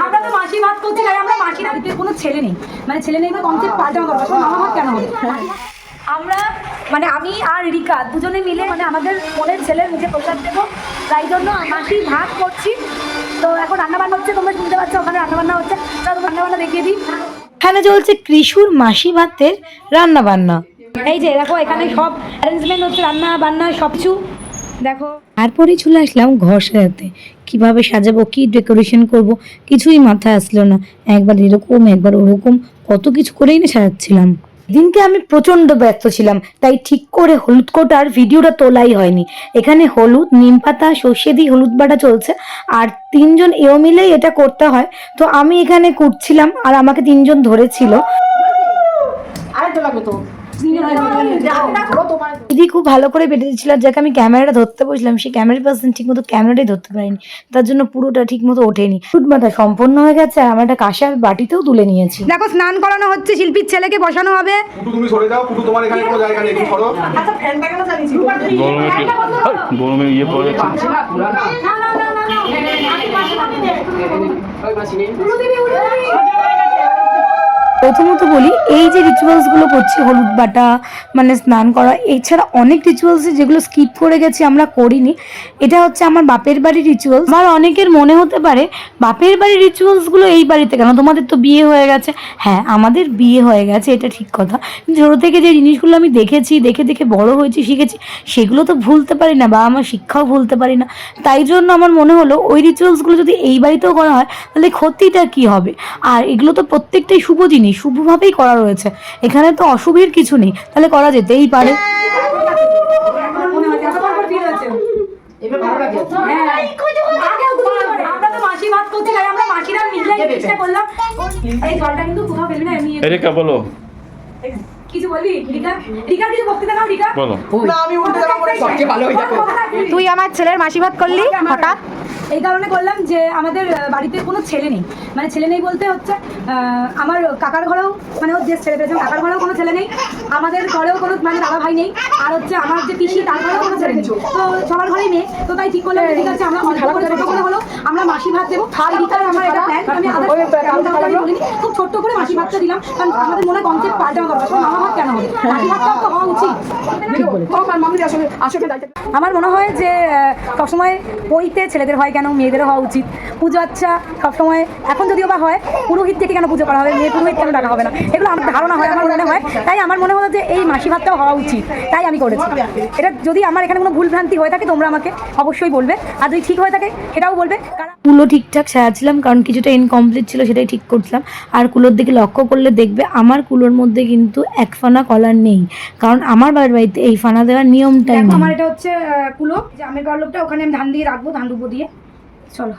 আমরা তো মাসি ভাত করছি, তাই আমরা মাসির বাড়িতে কোনো ছেলে নেই, মানে ছেলে নেই বা কনসেপ্ট পাল্টানো দরকার, মামা ভাত কেন হবে? আমরা মানে আমি আর রিকা দুজনে মিলে মানে আমাদের বোনের ছেলের মুখে প্রসাদ দেবো, তাই জন্য মাসি ভাত করছি। তো এখন রান্নাবান্না হচ্ছে, তোমরা শুনতে পাচ্ছ ওখানে রান্নাবান্না হচ্ছে, তাহলে রান্নাবান্না দেখিয়ে দিই। এখানে চলছে কৃষুর মাসি ভাতের রান্না বান্না। এই যে দেখো এখানে সব অ্যারেঞ্জমেন্ট হচ্ছে, রান্না বান্না সব কিছু দেখো। তারপরে চলে আসলাম ঘর সাজাতে, কিভাবে সাজাবো, কি ডেকোরেশন করব, কিছুই মাথায় আসলো না। একবার এরকম একবার ওরকম কত কিছু করেই না সাজাচ্ছিলাম। দিনকে আমি প্রচন্ড ব্যস্ত ছিলাম, তাই ঠিক করে হলুদ কোটার ভিডিওটা তোলাই হয়নি। এখানে হলুদ, নিম পাতা, সর্ষে দিয়ে হলুদ বাটা চলছে, আর তিনজন এও মিলেই এটা করতে হয়। তো আমি এখানে কুটছিলাম আর আমাকে তিনজন ধরেছিল। দিদি খুব ভালো করে বেটে দিচ্ছিল, যাকে আমি ক্যামেরাটা ধরতে বসলাম সেই ক্যামেরা পার্সন ঠিক মতো ক্যামেরাটাই ধরতে পারিনি, তার জন্য পুরোটা ঠিক মতো ওঠেনি। ফুটবাটা সম্পন্ন হয়ে গেছে, আমার একটা কাঁসার বাটিতেও তুলে নিয়েছি। দেখো স্নান করানো হচ্ছে, শিল্পীর ছেলেকে বসানো হবে। পুটু তুমি সরে যাও, পুটু তোমার এখানে কোনো জায়গা নেই, একটু সরো। আচ্ছা ফ্যানটা কেন চালিয়েছি? গরমে ইয়ে পড়ে যাচ্ছে। প্রথমত বলি, এই যে রিচুয়ালস গুলো করছি, হলুদ বাটা মানে স্নান করা, এছাড়া অনেক রিচুয়ালস যেগুলো স্কিপ করে গেছি, আমরা করিনি। এটা হচ্ছে আমার বাপের বাড়ির রিচুয়ালস। আমার অনেকের মনে হতে পারে বাপের বাড়ির রিচুয়ালস গুলো এই বাড়িতে কেন, তোমাদের তো বিয়ে হয়ে গেছে। হ্যাঁ, আমাদের বিয়ে হয়ে গেছে, এটা ঠিক কথা। ছোটো থেকে যে জিনিসগুলো আমি দেখেছি, দেখে দেখে বড় হয়েছি, শিখেছি, সেগুলো তো ভুলতে পারি না, বা আমার শিক্ষাও ভুলতে পারি না। তাই জন্য আমার মনে হলো ওই রিচুয়ালসগুলো যদি এই বাড়িতেও করা হয় তাহলে ক্ষতিটা কি হবে। আর এগুলো তো প্রত্যেকটাই শুভ জিনিস, শুভভাবেই করা রয়েছে, এখানে তো অশুভের কিছু নেই, তাহলে করা যেতেই পারে। আমরা তো মাসি ভাত করছি, তাই আমরা মাসিরা মিলে চেষ্টা করলাম। এই জলটা কিন্তু কোথাও ফেলবি না, এমনি এরিকা বলো, কিছু বলবি? রিকা রিকা কিছু বক্তৃতা দাও। রিকা বলো। না, আমি উল্টে দেওয়া করে সবচেয়ে ভালো হয়ে যাবে। তুই আমার ছেলের মাসি ভাত করলি হঠাৎ? এই কারণে করলাম যে আমাদের বাড়িতে কোনো ছেলে নেই, মানে ছেলে নেই বলতে হচ্ছে আমার কাকার ঘরেও, মানে ওর যে ছেলে পেয়েছে কাকার ঘরেও কোনো ছেলে নেই, আমাদের ঘরেও কোনো মানে দাদা ভাই নেই, আর হচ্ছে আমার যে পিসি তার ঘরেও কোনো ছেলে নেই, তো সবার ঘরেই মেয়ে। তো তাই ঠিক করলাম ঠিক আছে আমরা ছোট করে হলো আমরা মাসি ভাত দেবো। আর রিতার আমার এটা প্ল্যান, আমি বলিনি, খুব ছোট্ট করে মাসি ভাতটা দিলাম, কারণ আমাদের মনে কনসেপ্ট পাল্টানো দরকার, মামা ভাত কেন হবে? মাসি ভাতটাও তো হওয়া উচিত। আমার মনে হয় যে সবসময় বইতে ছেলেদের হয় কেন, মেয়েদেরও হওয়া উচিত। পুজো আচ্ছা সবসময়, এখন যদিও বা হয়, পুরোহিত থেকে কেন পুজো করা হবে, মেয়ে পুরোহিত কেন ডাকা হবে না, এগুলো আমার ধারণা হয়, আমার মনে হয়। তাই আমার মনে হলো যে এই মাসি ভাতটাও হওয়া উচিত, তাই আমি করেছি। এটা যদি আমার এখানে কোনো ভুল ভ্রান্তি হয়ে থাকে তোমরা আমাকে অবশ্যই বলবে, আর যদি ঠিক হয়ে থাকে সেটাও বলবে। কুলো ঠিকঠাক সাজাচ্ছিলাম, কারণ কিছুটা ইনকমপ্লিট ছিল, সেটাই ঠিক করছিলাম। আর কুলোর দিকে লক্ষ্য করলে দেখবে আমার কুলোর মধ্যে কিন্তু এক ফানা কলার নেই, কারণ আমার বাড়িতে এই ফানা দেওয়ার নিয়মটাই নেই। আমার এটা হচ্ছে কুলো, যে আমের গড়লোকটা, ওখানে আমি ধান দিয়ে রাখবো, ধান দুপুর দিয়ে। চলো,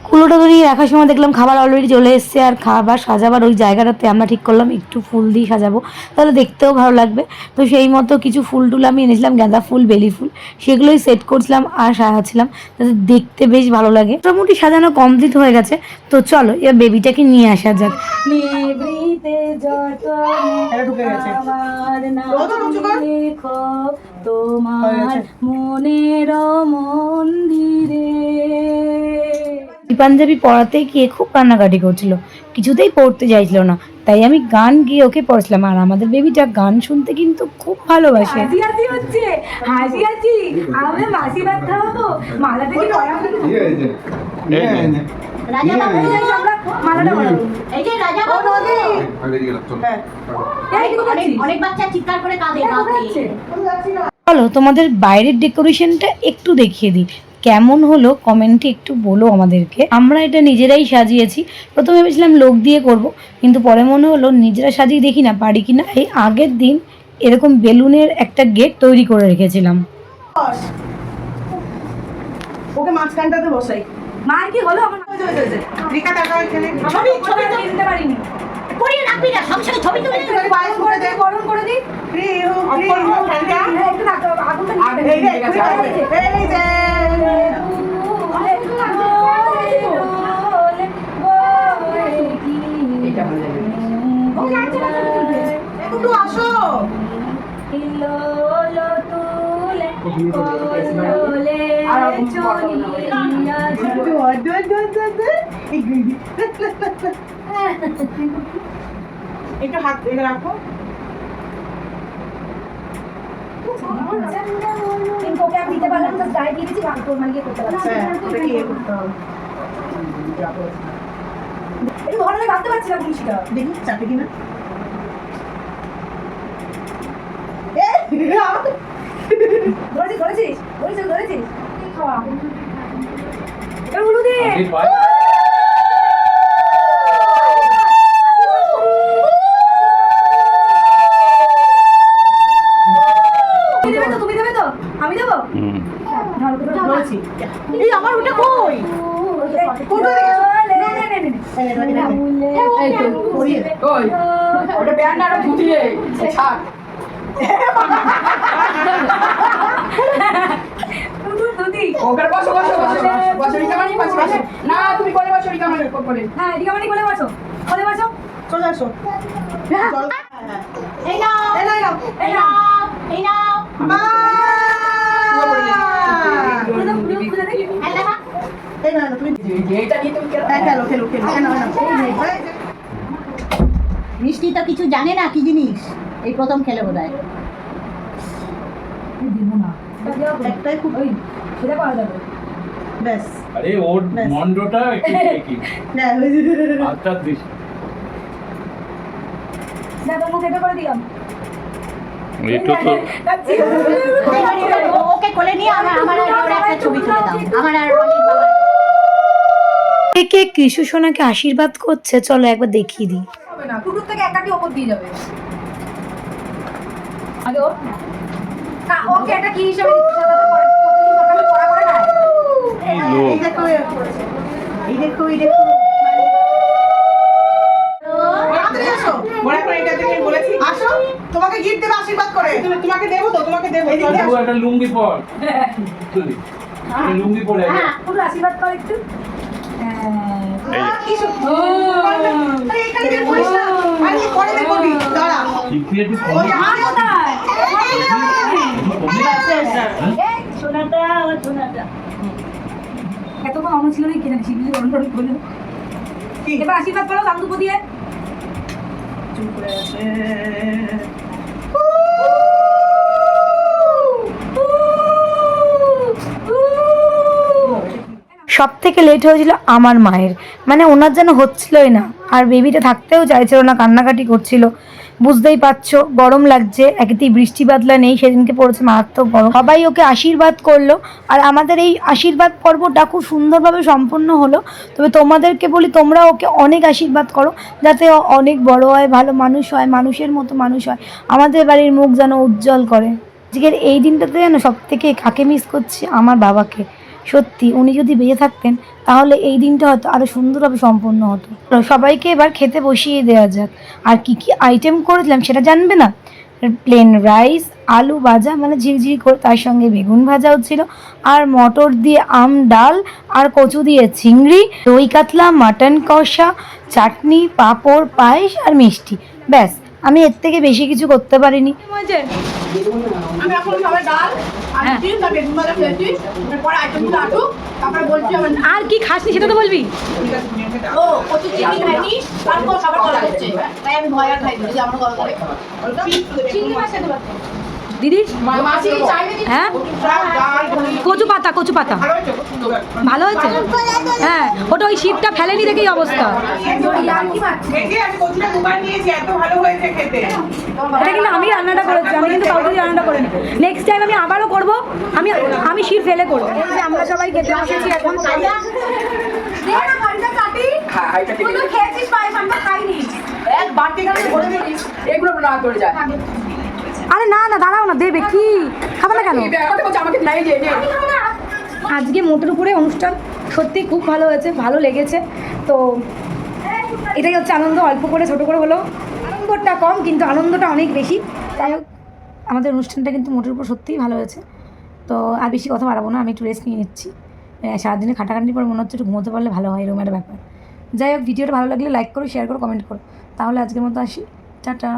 কুলোটা ধরিয়ে রাখার সময় দেখলাম খাবার অলরেডি চলে এসছে, আর খাবার সাজাবার ওই জায়গাটাতে আমরা ঠিক করলাম একটু ফুল দিয়ে সাজাবো, তাহলে দেখতেও ভালো লাগবে। তো সেই মতো কিছু ফুল টুল আমি এনেছিলাম, গাঁদা ফুল, বেলি ফুল, সেগুলোই সেট করছিলাম আর সাজাচ্ছিলাম যাতে দেখতে বেশ ভালো লাগে। মোটামুটি সাজানো কমপ্লিট হয়ে গেছে, তো চলো এবার বেবিটাকে নিয়ে আসা যাক। তোমার মনের মন্দিরে। পাঞ্জাবি পড়াতে গিয়ে খুব কান্নাকাটি করছিল, কিছুতেই পড়তে চাইছিল না, তাই আমি গান গিয়ে ওকে পড়ছিলাম। আর আমাদের বেবিটা গান শুনতে কিন্তু খুব ভালোবাসে। হাসি হাসি হচ্ছে, হাসি হাসি। আমি মাসি ভাত খাওয়াবো, মালাটা কি পড়া হবে? রাজা বাবু আমরা মালাটা পড়াবো। এই যে রাজা বাবু, অনেক বাচ্চা চিৎকার করে কাঁদে। চলো তোমাদের বাইরের ডেকোরেশনটা একটু দেখিয়ে দিই, কেমন হলো কমেন্টে একটু বলো আমাদেরকে। আমরা এটা নিজেরাই সাজিয়েছি, প্রথমে ভেবেছিলাম লোক দিয়ে করব, কিন্তু পরে মনে হলো নিজেরা সাজিয়ে দেখি না পারি কিনা। এই আগের দিন এরকম বেলুনের একটা গেট তৈরি করে রেখেছিলাম। ওকে মাঝখানটাতে বসাই। মার কি হলো? আমার রিকা টাকা এখানে ছবি ছবি তো নিতে পারিনি। পড়িয়ে রাখবি না, সবসময় ছবি তুলে বাইরে করে দে, গরম করে দিই। একটু রাখো, আগুনটা নিয়ে এই যে এটা ভালো লাগে। একটু আসো। একটু হাত ধরে রাখো। কিন্তু ওকে আমি দিতে পারলাম না, গায়ে দিয়ে দিয়েছি, ভালো করে মানে ইয়ে করতে পারছি। হ্যাঁ, ওটাকে ইয়ে করতে হবে। একটু ধরনের ভাবতে পারছি না জিনিসটা। দেখি চাপে কিনা। ধরেছিস ধরেছিস ধরেছিস ধরেছিস এই খাওয়া এবার উলু দে। তুমি দেবে তো, তুমি দেবে তো, আমি দেবো। হুম। ধরেছি। এই আমার ওটা কই? কোনটা দেখেছো? এই তো, করিয়ে দে। ওই ওটা প্যান্ট না ধুতি রে ছাড় দুদি ওখানে বসো বসো বসো বসো রিকামানি পাশে পাশে না তুমি কোলে বসো রিকামানি কোলে হ্যাঁ রিকামানি কোলে বসো, কোলে বসো। চলে আসো। চল। এই নাও এই নাও, এই নাও এই নাও মা! খুলে দাও, খুলে দে। এই নাও, তুমি এইটা নিয়ে তুমি খেলো হ্যাঁ, খেলো খেলো খেলো। এই নাও, এই নাও। মিষ্টি তো কিছু জানে না কি জিনিস, এই প্রথম খেলে বোধ হয়। দেবো না, একটাই খুব ওই সেটা করা যাবে। ব্যাস। আরে ওর ব্যাস। মন্ডটা একটু দেখি হ্যাঁ, আচ্ছা দিস না তোর মুখে এটা করে দিলাম। একটু তো ওকে কোলে নিয়ে আমার আমার আর ওর একটা ছবি তুলে দাও, আমার আর অনেক বাবা। কে কৃষু সোনাকে আশীর্বাদ করছে, চলো একবার দেখিয়ে দিই। হবে না, টুটুর থেকে একাটি ওপর দিয়ে যাবে। আগে ওর ওকে এটা কি হিসাবে দিচ্ছ? কতদিন পড়া করে না। কি লোক এই দেখো, এই দেখো, এই দেখো। তাড়াতাড়ি আসো। মনে করে এটা থেকে বলেছি আসো, তোমাকে গিফট দেব আশীর্বাদ করে। তোমাকে দেবো তো, তোমাকে দেবো। এদিকে ও আসো। একটা লুঙ্গি পর তুই একটা লুঙ্গি পরে আয়। টুটু আশীর্বাদ কর একটু। হ্যাঁ। এই যে, কি সুন্দর। আরে এখানে বের করিস না। আরে পরে বের করবি। দাঁড়া। শিখতে একটু ওই কমে মা কোথায়? এই সোনাটা আমার সোনাটা। এতক্ষণ অন্য ছিল না কি জানি, শিবলি গরম গরম করলো। কি? এবার আশীর্বাদ করো দামদুপো দিয়ে। চুপ করে আছে। সব থেকে লেট হয়েছিল আমার মায়ের, মানে ওনার যেন হচ্ছিলই না, আর বেবিটা থাকতেও চাইছিল না, কান্নাকাটি করছিল। বুঝতেই পারছো গরম লাগছে, একেতেই বৃষ্টি বাদলা নেই, সেদিনকে পড়েছে মারাত্মক গরম। সবাই ওকে আশীর্বাদ করলো, আর আমাদের এই আশীর্বাদ পর্বটা খুব সুন্দরভাবে সম্পন্ন হলো। তবে তোমাদেরকে বলি, তোমরা ওকে অনেক আশীর্বাদ করো, যাতে ও অনেক বড় হয়, ভালো মানুষ হয়, মানুষের মতো মানুষ হয়, আমাদের বাড়ির মুখ যেন উজ্জ্বল করে। আজকের এই দিনটাতে যেন সব থেকে কাকে মিস করছি, আমার বাবাকে। সত্যি উনি যদি বেঁচে থাকতেন তাহলে এই দিনটা হয়তো আরও সুন্দরভাবে সম্পন্ন হতো। সবাইকে এবার খেতে বসিয়ে দেওয়া যাক। আর কি কি আইটেম করেছিলাম সেটা জানবে না? প্লেন রাইস, আলু ভাজা মানে ঝিরঝিরি করে, তার সঙ্গে বেগুন ভাজাও ছিল, আর মটর দিয়ে আম ডাল, আর কচু দিয়ে চিংড়ি, দই কাতলা, মাটন কষা, চাটনি, পাঁপড়, পায়েস আর মিষ্টি। ব্যাস, আমি এর থেকে বেশি কিছু করতে পারিনি। আমি এখন সবাই ডাল আর ডিম আর বেগুন ভাজা খেয়েছি তারপর আইটেমগুলো আসুক তারপরে বলছি আমার আর কি খাসনি সেটা তো বলবি। ঠিক আছে, তুমি আমাকে দাও। ও কচু চিংড়ি খাইনি তারপর খাবার করা হচ্ছে তাই আমি ভয় আর খাইনি যে আমার গলা করে চিংড়ি মাছ খেতে পারতো দিদি মাছি চাইলে কি হ্যাঁ ডাল, কচু পাতা, কচু পাতা ভালো হয়েছে, খুব সুন্দর। ভালো হয়েছে। হ্যাঁ ওটা ওই শীতটা ফেলেনি দেখেই অবস্থা। এই যে আমি কচুটা দুবার নিয়েছি, এত ভালো হয়েছে খেতে। এটা কিন্তু আমি রান্নাটা করেছি, আমি কিন্তু কাউকে দিয়ে রান্নাটা করিনি। নেক্সট টাইম আমি আবারও করবো, আমি শীত ফেলে করবো। এই যে আমরা সবাই খেতে বসেছি এখন। হ্যাঁ এটা ঠিক আছে খেয়েছিস পায়েস, আমরা খাইনি। এক বাটি গানে ভরে দিই এগুলো না করে যায় আরে না না দাঁড়াও না, দেবে কি খাবে না কেন? এই ব্যাপারটা বলছে আমাকে নাই যে আজকে মোটের উপরে অনুষ্ঠান সত্যি খুব ভালো হয়েছে, ভালো লেগেছে। তো এটাই হচ্ছে আনন্দ, অল্প করে ছোট করে হলো, আনন্দটা কম কিন্তু আনন্দটা অনেক বেশি। তাই হোক, আমাদের অনুষ্ঠানটা কিন্তু মোটের উপর সত্যিই ভালো হয়েছে। তো আর বেশি কথা বাড়াবো না, আমি একটু রেস্ট নিয়ে নিচ্ছি। সারাদিনে খাটাখাটির পর মনে হচ্ছে একটু ঘুমোতে পারলে ভালো হয়, এরকম একটা ব্যাপার। যাই হোক, ভিডিওটা ভালো লাগলে লাইক করো, শেয়ার করো, কমেন্ট করো। তাহলে আজকের মতো আসি, টাটা।